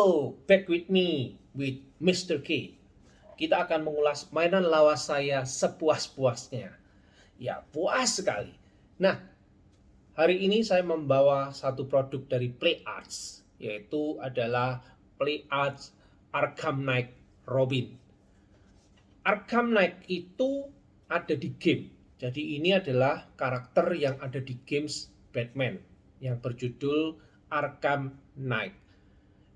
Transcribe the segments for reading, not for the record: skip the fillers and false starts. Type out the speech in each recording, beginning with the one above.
Halo, back with me with Mr. K. Kita akan mengulas mainan lawas saya sepuas-puasnya. Ya, puas sekali. Nah, hari ini saya membawa satu produk dari Play Arts, yaitu adalah Play Arts Arkham Knight Robin. Arkham Knight itu ada di game. Jadi ini adalah karakter yang ada di games Batman yang berjudul Arkham Knight.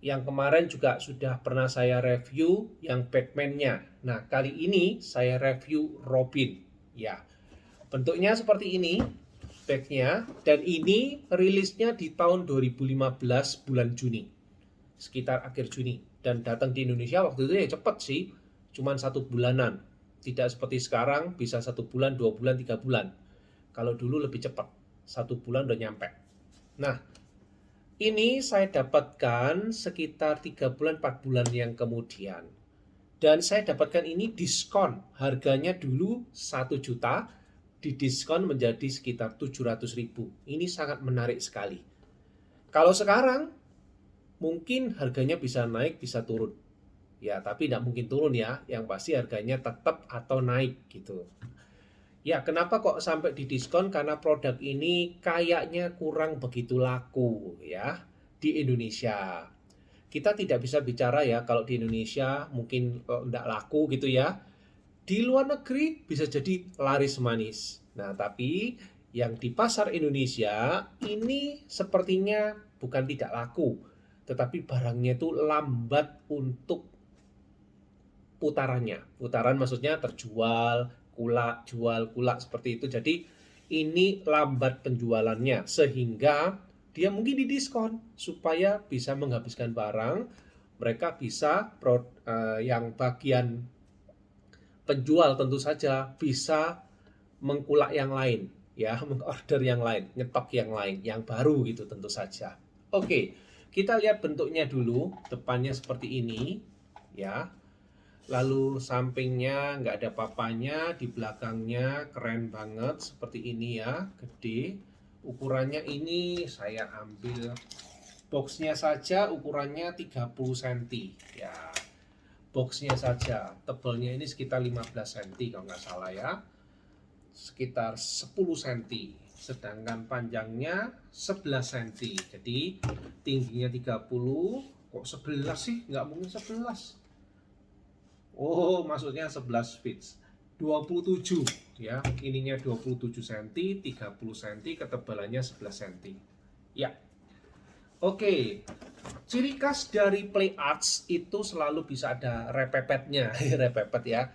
Yang kemarin juga sudah pernah saya review yang Batman-nya. Nah, kali ini saya review Robin. Ya, bentuknya seperti ini, bagnya, dan ini rilisnya di tahun 2015 bulan Juni, sekitar akhir Juni. Dan datang di Indonesia waktu itu ya cepet sih, cuman 1 bulanan. Tidak seperti sekarang bisa 1 bulan, 2 bulan, 3 bulan. Kalau dulu lebih cepat, 1 bulan udah nyampe. Nah, ini saya dapatkan sekitar 3 bulan 4 bulan yang kemudian. Dan saya dapatkan ini diskon. Harganya dulu 1 juta, didiskon menjadi sekitar 700.000. Ini sangat menarik sekali. Kalau sekarang mungkin harganya bisa naik, bisa turun. Ya, tapi tidak mungkin turun ya. Yang pasti harganya tetap atau naik gitu. Ya, kenapa kok sampai didiskon? Karena produk ini kayaknya kurang begitu laku ya di Indonesia. Kita tidak bisa bicara ya kalau di Indonesia mungkin tidak laku gitu ya. Di luar negeri bisa jadi laris manis. Nah, tapi yang di pasar Indonesia ini sepertinya bukan tidak laku, tetapi barangnya itu lambat untuk putarannya. Putaran maksudnya terjual, jual kulak seperti itu. Jadi ini lambat penjualannya sehingga dia mungkin didiskon supaya bisa menghabiskan barang. Mereka bisa yang bagian penjual tentu saja bisa mengkulak yang lain ya, mengorder yang lain, nyetok yang lain, yang baru gitu tentu saja. Oke, kita lihat bentuknya dulu. Depannya seperti ini ya. Lalu sampingnya nggak ada papanya, di belakangnya keren banget seperti ini ya, gede. Ukurannya ini saya ambil boxnya saja ukurannya 30 cm ya. Boxnya saja, tebalnya ini sekitar 15 cm kalau nggak salah ya. Sekitar 10 cm. Sedangkan panjangnya 11 cm. Jadi tingginya 30, kok 11 sih? Nggak mungkin 11. Oh, maksudnya 11 feet. 27 ya. Ininya 27 cm, 30 cm, ketebalannya 11 cm. Ya. Oke. Ciri khas dari Play Arts itu selalu bisa ada repepetnya, repepet ya.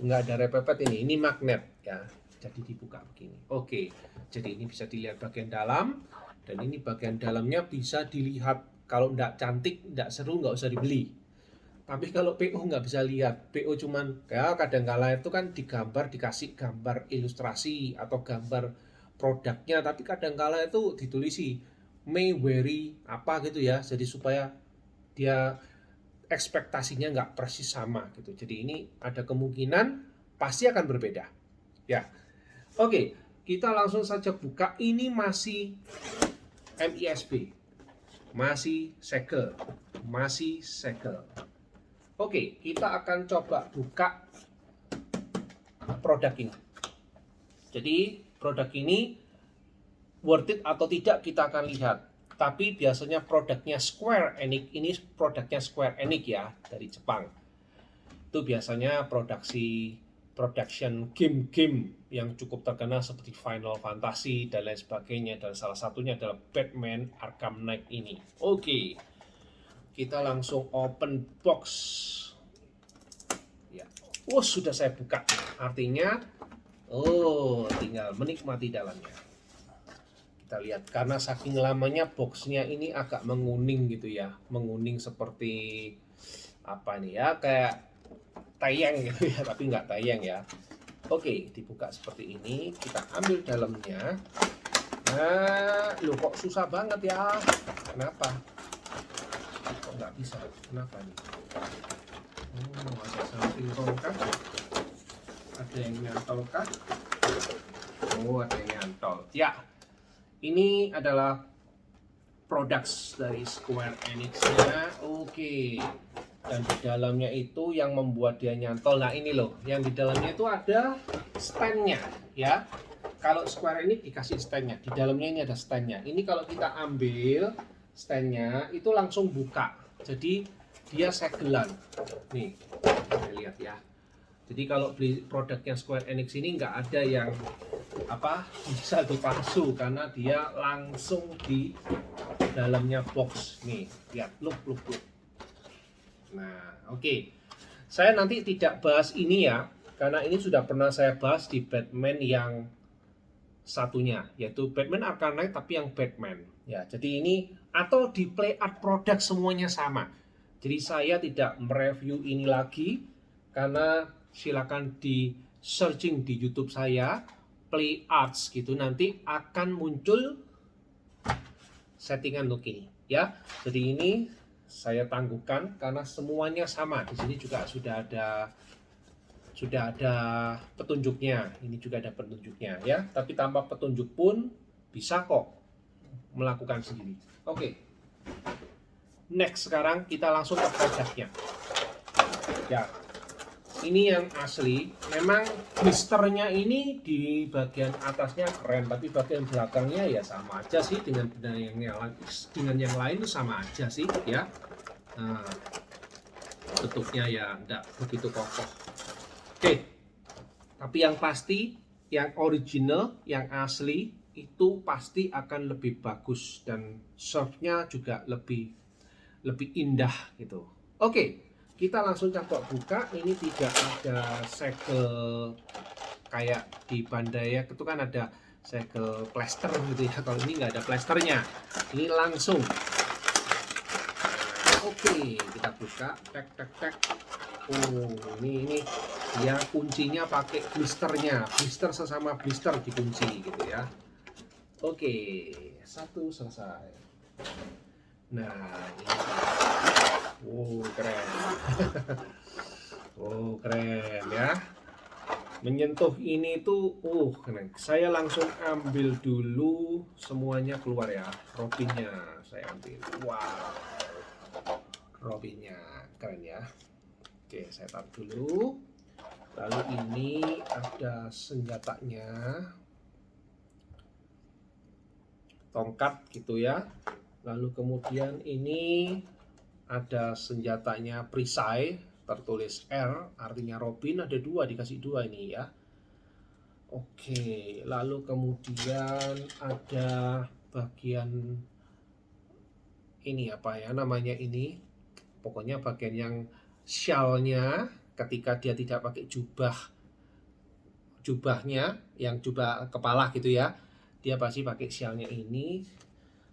Nggak ada repepet ini. Ini magnet ya. Jadi dibuka begini. Oke. Jadi ini bisa dilihat bagian dalam dan ini bagian dalamnya bisa dilihat. Kalau nggak cantik, nggak seru, nggak usah dibeli. Tapi kalau PO nggak bisa lihat, PO cuman ya kadang-kala itu kan digambar, dikasih gambar ilustrasi atau gambar produknya, tapi kadang-kala itu ditulisi may vary apa gitu ya, jadi supaya dia ekspektasinya nggak persis sama gitu. Jadi ini ada kemungkinan pasti akan berbeda. Ya, oke, kita langsung saja buka. Ini masih MISB, masih segel, masih segel. Oke, kita akan coba buka produk ini. Jadi produk ini worth it atau tidak kita akan lihat. Tapi biasanya produknya Square Enix, ini produknya Square Enix ya, dari Jepang. Itu biasanya production game-game yang cukup terkenal seperti Final Fantasy dan lain sebagainya. Dan salah satunya adalah Batman Arkham Knight ini. Oke. Kita langsung open box ya. Oh, sudah saya buka. Artinya tinggal menikmati dalamnya. Kita lihat karena saking lamanya boxnya ini agak menguning gitu ya, menguning seperti apa nih ya, kayak tayang gitu ya, tapi nggak tayang ya. Oke, dibuka seperti ini. Kita ambil dalamnya. Nah, loh kok susah banget ya. Kenapa? Kok nggak bisa? Kenapa nih? Oh, ada samping tongkat. Ada yang nyantol kah? Oh, ada yang nyantol. Ya, ini adalah products dari Square Enix-nya. Oke. Dan di dalamnya itu yang membuat dia nyantol. Nah ini loh, yang di dalamnya itu ada stand-nya ya. Kalau Square Enix dikasih stand-nya, di dalamnya ini ada stand-nya. Ini kalau kita ambil stand-nya itu langsung buka. Jadi dia segelan. Nih, kita lihat ya. Jadi kalau beli produknya Square Enix ini nggak ada yang bisa itu palsu, karena dia langsung di dalamnya box. Nih, lihat, look. Nah, oke. Saya nanti tidak bahas ini ya, karena ini sudah pernah saya bahas di Batman yang satunya, yaitu Batman Arkham Knight tapi yang Batman. Ya, jadi ini atau di Play Art produk semuanya sama. Jadi saya tidak mereview ini lagi, karena silakan di searching di YouTube saya Play Arts gitu, nanti akan muncul settingan look ini ya. Jadi ini saya tangguhkan karena semuanya sama. Di sini juga sudah ada petunjuknya. Ini juga ada petunjuknya ya. Tapi tanpa petunjuk pun bisa kok melakukan sendiri. Oke. Next, sekarang kita langsung ke produknya. Ya. Ini yang asli. Memang blisternya ini di bagian atasnya keren, tapi bagian belakangnya ya sama aja sih dengan yang lain itu sama aja sih ya. Nah, bentuknya ya enggak begitu kokoh. Oke. Tapi yang pasti, yang original, yang asli itu pasti akan lebih bagus dan serve-nya juga lebih indah gitu. Oke. Kita langsung coba buka. Ini tidak ada segel kayak di Bandai ya, itu kan ada segel plester gitu ya. Kalau ini nggak ada plesternya, ini langsung. Oke, kita buka. Tek. Oh, ini ya kuncinya pakai blisternya. Blister sesama blister dikunci gitu ya. Oke, satu selesai. Nah, ini. Keren. Keren ya. Menyentuh ini tuh keren. Saya langsung ambil dulu semuanya keluar ya. Robinnya saya ambil. Wow. Robinnya keren ya. Oke, saya taruh dulu. Lalu ini ada senjatanya. Tongkat gitu ya. Lalu kemudian ini ada senjatanya perisai, tertulis R, artinya Robin, ada dua, dikasih dua ini ya. Oke, lalu kemudian ada bagian ini apa ya namanya ini, pokoknya bagian yang shell-nya ketika dia tidak pakai jubahnya, yang jubah kepala gitu ya, dia pasti pakai shell-nya ini.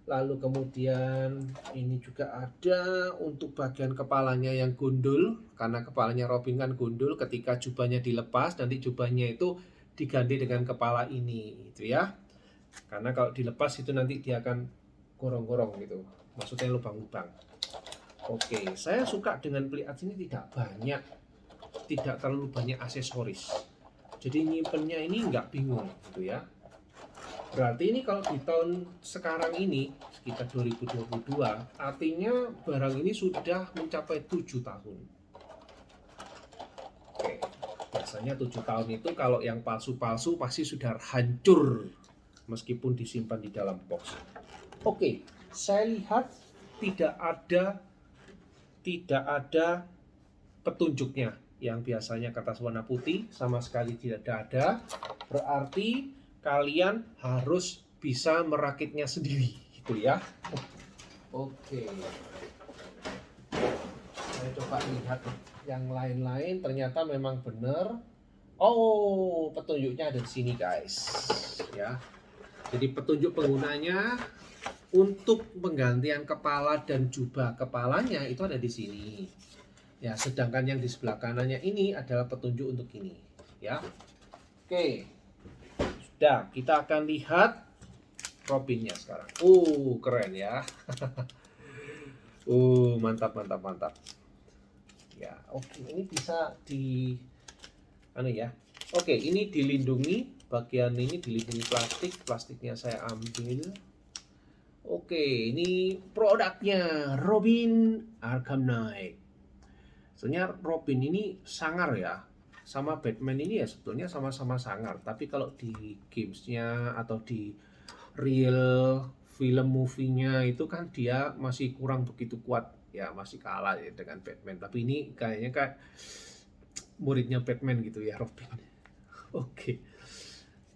Lalu kemudian ini juga ada untuk bagian kepalanya yang gundul, karena kepalanya Robin kan gundul, ketika jubahnya dilepas nanti jubahnya itu diganti dengan kepala ini gitu ya. Karena kalau dilepas itu nanti dia akan gorong-gorong gitu, maksudnya lubang-lubang. Oke, saya suka dengan Play Arts ini tidak terlalu banyak aksesoris. Jadi nyimpennya ini nggak bingung gitu ya. Berarti ini kalau di tahun sekarang ini sekitar 2022, artinya barang ini sudah mencapai 7 tahun. Oke, biasanya 7 tahun itu kalau yang palsu-palsu pasti sudah hancur meskipun disimpan di dalam box. Oke, saya lihat tidak ada petunjuknya. Yang biasanya kertas warna putih sama sekali tidak ada. Berarti kalian harus bisa merakitnya sendiri gitu ya. Oke. Saya coba lihat yang lain-lain, ternyata memang benar. Oh, petunjuknya ada di sini guys ya. Jadi petunjuk penggunanya untuk penggantian kepala dan jubah kepalanya itu ada di sini. Ya, sedangkan yang di sebelah kanannya ini adalah petunjuk untuk ini ya. Oke. Sudah, kita akan lihat Robinnya sekarang. Keren ya. Mantap. Ya, oke, ini bisa Oke, ini dilindungi, bagian ini dilindungi plastiknya saya ambil. Oke, ini produknya Robin Arkham Knight. Sebenarnya Robin ini sangar ya, sama Batman ini ya sebetulnya sama-sama sangar. Tapi kalau di gamesnya atau di real film movie-nya itu kan dia masih kurang begitu kuat ya, masih kalah ya dengan Batman. Tapi ini kayaknya kayak muridnya Batman gitu ya, Robin. Oke,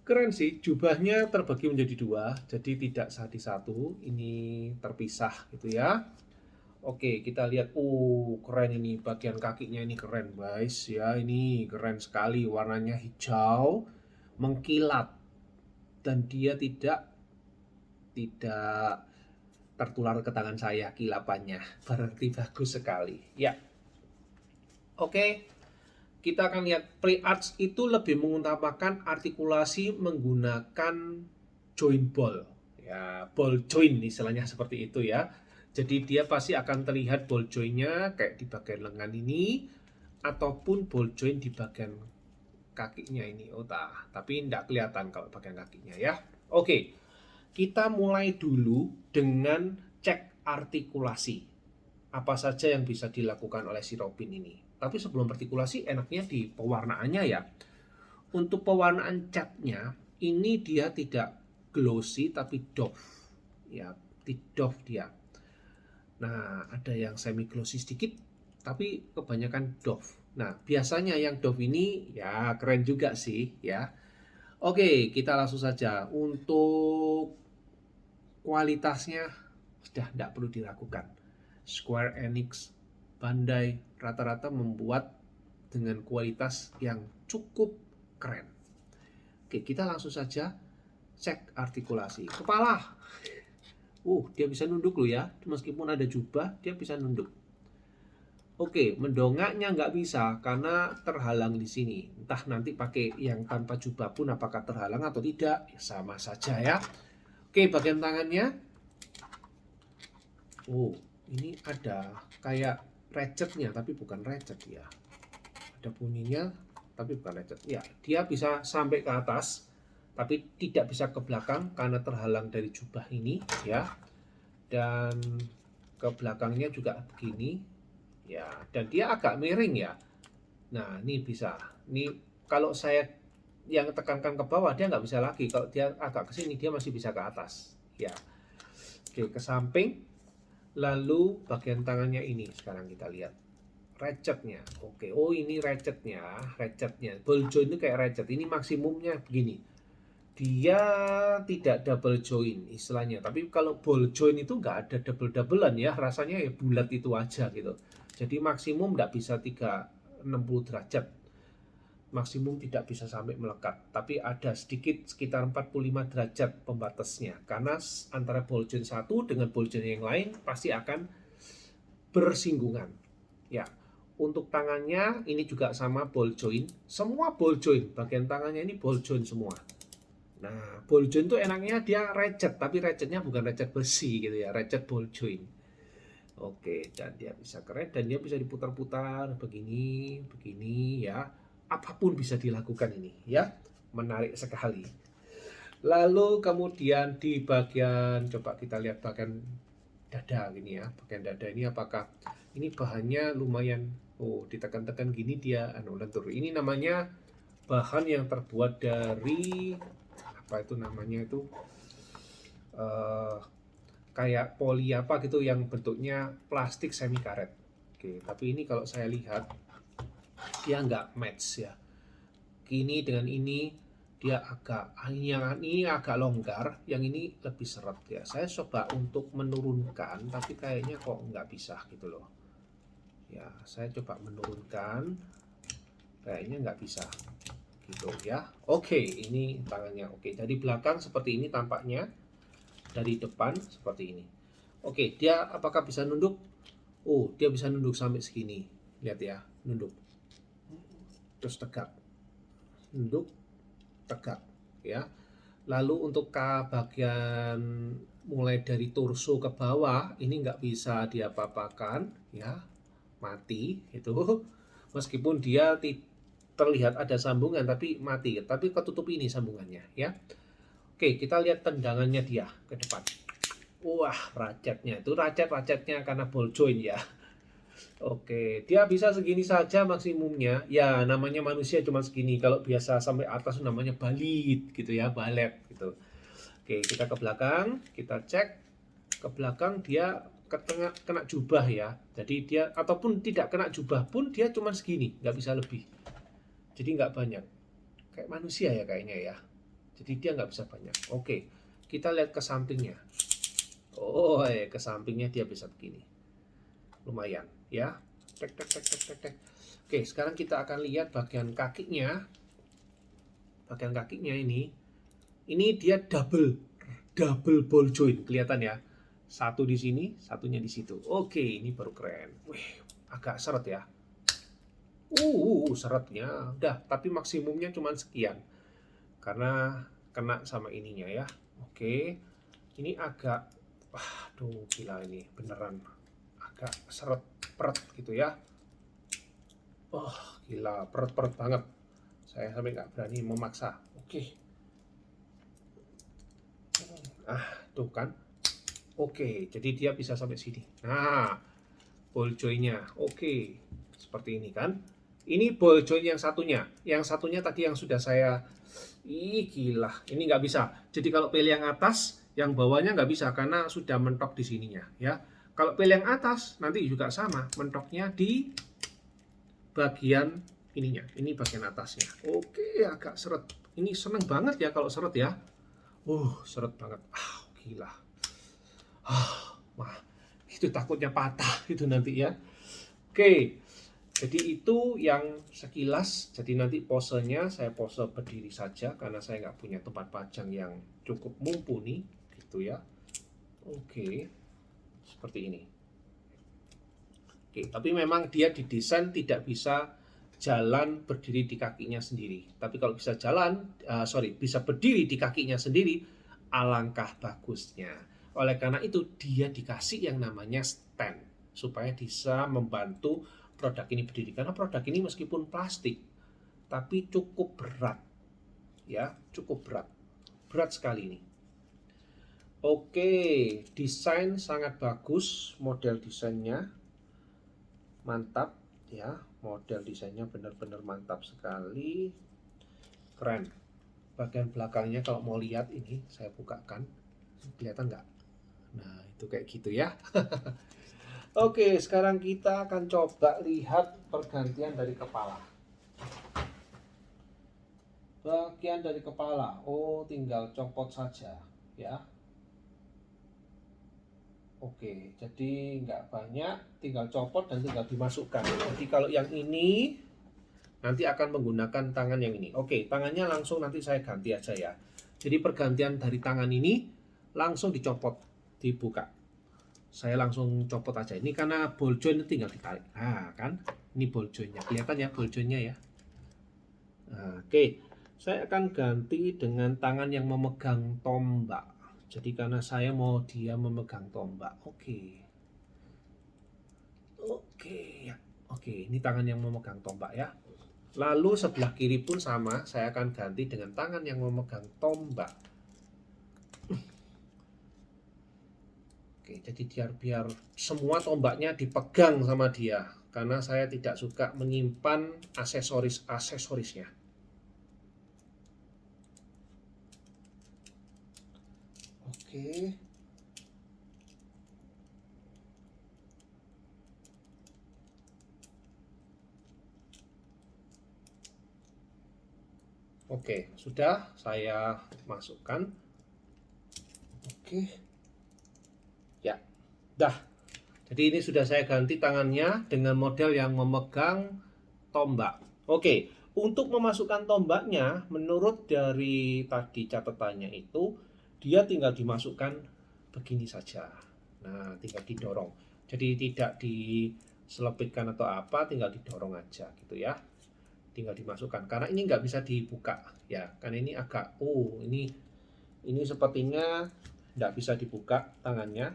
keren sih. Jubahnya terbagi menjadi dua, jadi tidak satu. Ini terpisah gitu ya. Oke, kita lihat. Keren ini. Bagian kakinya ini keren, guys. Ya, ini keren sekali. Warnanya hijau, mengkilat. Dan dia tidak tertular ke tangan saya kilapannya. Berarti bagus sekali. Ya. Oke, kita akan lihat pre-arch itu lebih mengutamakan artikulasi menggunakan joint ball. Ya, ball joint istilahnya seperti itu ya. Jadi dia pasti akan terlihat ball jointnya kayak di bagian lengan ini ataupun ball joint di bagian kakinya ini. Tapi tidak kelihatan kalau bagian kakinya ya. Oke, kita mulai dulu dengan cek artikulasi. Apa saja yang bisa dilakukan oleh si Robin ini. Tapi sebelum artikulasi enaknya di pewarnaannya ya. Untuk pewarnaan catnya ini dia tidak glossy tapi doff. Ya, di doff dia. Nah, ada yang semi glossy sedikit tapi kebanyakan doff. Nah, biasanya yang doff ini ya keren juga sih ya. Oke, kita langsung saja. Untuk kualitasnya sudah tidak perlu diragukan. Square Enix, Bandai rata-rata membuat dengan kualitas yang cukup keren. Oke, kita langsung saja cek artikulasi. Kepala. Dia bisa nunduk loh ya. Meskipun ada jubah, dia bisa nunduk. Oke, mendongaknya nggak bisa karena terhalang di sini. Entah nanti pakai yang tanpa jubah pun apakah terhalang atau tidak, ya sama saja ya. Oke, bagian tangannya. Ini ada kayak ratchetnya tapi bukan ratchet ya. Ada bunyinya tapi bukan ratchet. Ya, dia bisa sampai ke atas tapi tidak bisa ke belakang karena terhalang dari jubah ini ya. Dan ke belakangnya juga begini ya, dan dia agak miring ya. Nah, ini bisa. Ini kalau saya yang tekankan ke bawah dia nggak bisa lagi. Kalau dia agak ke sini dia masih bisa ke atas ya. Oke, ke samping. Lalu bagian tangannya ini sekarang kita lihat ratchetnya. Oke, ini ratchetnya. Ball joint itu kayak ratchet. Ini maksimumnya begini. Dia tidak double joint istilahnya. Tapi kalau ball joint itu nggak ada double-doublean ya. Rasanya ya bulat itu aja gitu. Jadi maksimum nggak bisa 360 derajat. Maksimum tidak bisa sampai melekat. Tapi ada sedikit sekitar 45 derajat pembatasnya. Karena antara ball joint satu dengan ball joint yang lain pasti akan bersinggungan. Ya, untuk tangannya ini juga sama ball joint. Semua ball joint, bagian tangannya ini ball joint semua. Nah, ball joint itu enaknya dia ratchet, tapi ratchetnya bukan ratchet besi gitu ya, ratchet ball joint. Oke, dan dia bisa keren dan dia bisa diputar-putar begini ya. Apapun bisa dilakukan ini ya. Menarik sekali. Lalu kemudian di bagian, coba kita lihat bagian dada gini ya. Bagian dada ini apakah ini bahannya lumayan, ditekan-tekan gini dia lentur. Ini namanya bahan yang terbuat dari apa itu namanya itu kayak poli apa gitu yang bentuknya plastik semi karet. Oke, tapi ini kalau saya lihat dia nggak match ya. Ini dengan ini dia agak, yang ini agak longgar, yang ini lebih seret ya. Saya coba untuk menurunkan tapi kayaknya kok nggak bisa gitu loh ya. Saya coba menurunkan, kayaknya nggak bisa gitu ya. Oke, ini tangannya. Oke, dari belakang seperti ini tampaknya, dari depan seperti ini. Oke, dia apakah bisa nunduk? Dia bisa nunduk sampai segini. Lihat ya, nunduk terus tegak, nunduk tegak ya. Lalu untuk bagian mulai dari torso ke bawah ini nggak bisa diapa-apakan ya, mati itu. Meskipun dia terlihat ada sambungan tapi mati, tapi ketutup ini sambungannya ya. Oke, kita lihat tendangannya dia ke depan. Wah, racetnya itu racet-racetnya karena ball joint ya. Oke, dia bisa segini saja maksimumnya. Ya, namanya manusia cuma segini. Kalau biasa sampai atas namanya balit gitu ya, balet gitu. Oke, kita ke belakang, kita cek ke belakang dia ke tengah kena jubah ya. Jadi dia ataupun tidak kena jubah pun dia cuma segini, nggak bisa lebih. Jadi nggak banyak. Kayak manusia ya kayaknya ya. Jadi dia nggak bisa banyak. Oke, kita lihat ke sampingnya. Oh, ke sampingnya dia bisa begini. Lumayan ya. Tek tek tek tek tek tek. Oke, sekarang kita akan lihat bagian kakinya. Bagian kakinya ini dia double double ball joint kelihatan ya. Satu di sini, satunya di situ. Oke, ini baru keren. Wih, agak seret ya. Seretnya udah, tapi maksimumnya cuma sekian. Karena kena sama ininya ya. Oke. Ini agak aduh gila ini beneran agak seret peret gitu ya. Oh, gila, peret-peret banget. Saya sampai nggak berani memaksa. Oke. Tuh kan. Oke, jadi dia bisa sampai sini. Nah, ball joint-nya. Oke, seperti ini kan. Ini ball joint yang satunya. Yang satunya tadi yang sudah saya... Ih, gila. Ini nggak bisa. Jadi kalau pilih yang atas, yang bawahnya nggak bisa karena sudah mentok di sininya. Ya. Kalau pilih yang atas, nanti juga sama. Mentoknya di bagian ininya. Ini bagian atasnya. Oke, agak seret. Ini seneng banget ya kalau seret ya. Seret banget. Gila. Wah, itu takutnya patah itu nanti ya. Oke, jadi itu yang sekilas. Jadi nanti posenya saya pose berdiri saja karena saya nggak punya tempat pajang yang cukup mumpuni gitu ya. Oke, seperti ini. Oke, tapi memang dia didesain tidak bisa jalan berdiri di kakinya sendiri. Tapi kalau bisa bisa berdiri di kakinya sendiri, alangkah bagusnya. Oleh karena itu dia dikasih yang namanya stand supaya bisa membantu produk ini berdiri. Karena produk ini meskipun plastik, tapi cukup berat, ya cukup berat, berat sekali ini. Oke, desain sangat bagus, model desainnya mantap ya, model desainnya benar-benar mantap sekali, keren. Bagian belakangnya kalau mau lihat ini saya bukakan, kelihatan nggak? Nah itu kayak gitu ya. Oke, sekarang kita akan coba lihat pergantian dari kepala. Bagian dari kepala, tinggal copot saja ya. Oke, jadi nggak banyak, tinggal copot dan tinggal dimasukkan. Jadi kalau yang ini nanti akan menggunakan tangan yang ini. Oke, tangannya langsung nanti saya ganti aja ya. Jadi pergantian dari tangan ini langsung dicopot, dibuka. Saya langsung copot aja. Ini karena ball joint tinggal ditarik. Nah, kan? Ini ball jointnya. Kelihatan ya ball jointnya ya. Nah, oke. Saya akan ganti dengan tangan yang memegang tombak. Jadi karena saya mau dia memegang tombak. Oke. Oke, ya. Oke, ini tangan yang memegang tombak ya. Lalu sebelah kiri pun sama, saya akan ganti dengan tangan yang memegang tombak. Oke, jadi biar semua tombaknya dipegang sama dia, karena saya tidak suka menyimpan aksesorisnya. Oke. Oke, sudah saya masukkan. Oke. Ya, dah. Jadi ini sudah saya ganti tangannya dengan model yang memegang tombak. Oke, untuk memasukkan tombaknya, menurut dari tadi catatannya itu, dia tinggal dimasukkan begini saja. Nah, tinggal didorong. Jadi tidak diselipitkan atau apa, tinggal didorong aja gitu ya. Tinggal dimasukkan. Karena ini nggak bisa dibuka ya. Karena ini agak, ini sepertinya nggak bisa dibuka tangannya.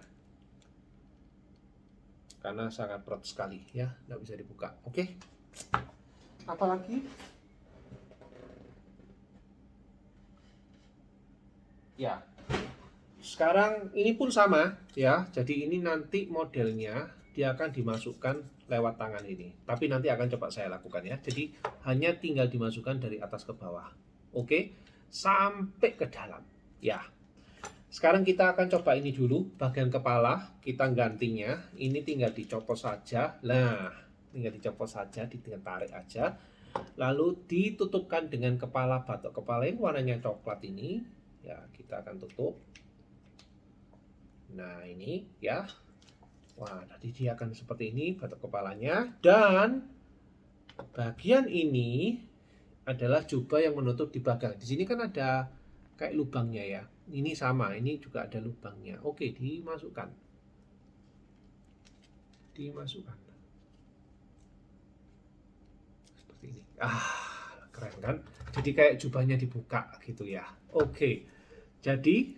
Karena sangat berat sekali ya, nggak bisa dibuka. Oke. Apalagi? Ya. Sekarang ini pun sama ya. Jadi ini nanti modelnya dia akan dimasukkan lewat tangan ini. Tapi nanti akan coba saya lakukan ya. Jadi hanya tinggal dimasukkan dari atas ke bawah. Oke, sampai ke dalam. Ya. Sekarang kita akan coba ini dulu, bagian kepala kita gantinya. Ini tinggal dicopot saja. Nah, tinggal dicopot saja, tinggal tarik aja. Lalu ditutupkan dengan kepala batok kepala yang warnanya coklat ini. Ya, kita akan tutup. Nah, ini ya. Wah, tadi dia akan seperti ini batok kepalanya. Dan bagian ini adalah jubah yang menutup di belakang. Di sini kan ada kayak lubangnya ya. Ini sama, ini juga ada lubangnya. Oke, dimasukkan. Dimasukkan. Seperti ini. Keren kan? Jadi kayak jubahnya dibuka gitu ya. Oke. Jadi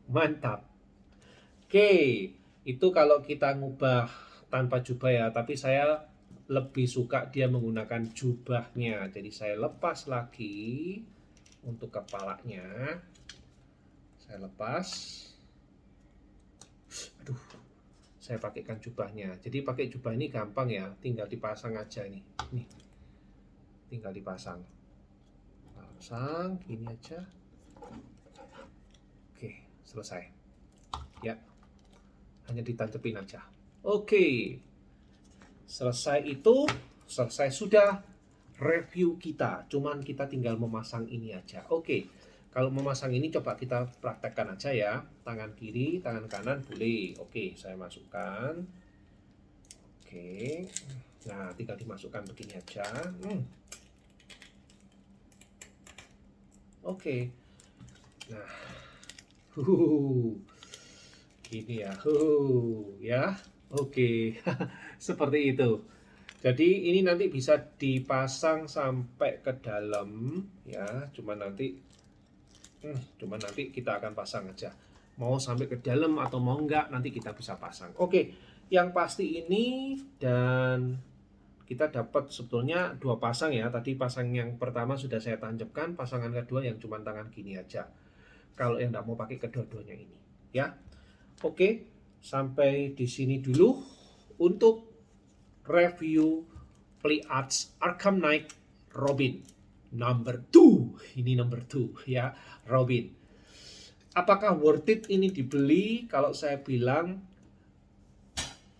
mantap. Oke, itu kalau kita ngubah tanpa jubah ya, tapi saya lebih suka dia menggunakan jubahnya. Jadi saya lepas lagi untuk kepalanya. Saya lepas. Aduh, saya pakaikan jubahnya. Jadi pakai jubah ini gampang ya, tinggal dipasang aja nih. Nih, tinggal dipasang. Pasang, gini aja. Oke, selesai. Ya, hanya ditancepin aja. Oke, selesai itu, selesai sudah review kita. Cuman kita tinggal memasang ini aja. Oke, kalau memasang ini coba kita praktekkan aja ya. Tangan kiri, tangan kanan boleh. Oke, saya masukkan. Oke, nah tinggal dimasukkan begini aja. Oke, nah, gini ya, ya, oke, seperti itu. Jadi ini nanti bisa dipasang sampai ke dalam, ya. Cuman nanti kita akan pasang aja. Mau sampai ke dalam atau mau enggak, nanti kita bisa pasang. Oke, yang pasti ini dan kita dapat sebetulnya 2 pasang ya. Tadi pasang yang pertama sudah saya tancapkan, pasangan kedua yang cuma tangan gini aja. Kalau yang enggak mau pakai kedua-duanya ini, ya. Oke, sampai di sini dulu untuk review Play Arts Arkham Knight Robin number 2. Ini number 2 ya, Robin. Apakah worth it ini dibeli? Kalau saya bilang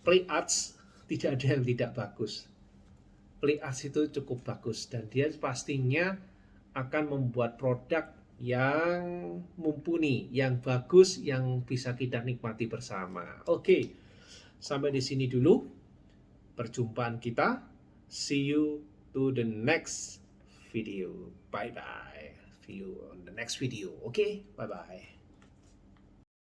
Play Arts tidak ada yang tidak bagus. Play Arts itu cukup bagus dan dia pastinya akan membuat produk yang mumpuni, yang bagus, yang bisa kita nikmati bersama. Oke, sampai di sini dulu perjumpaan kita. See you to the next video. Bye bye. See you on the next video. Okay, bye bye.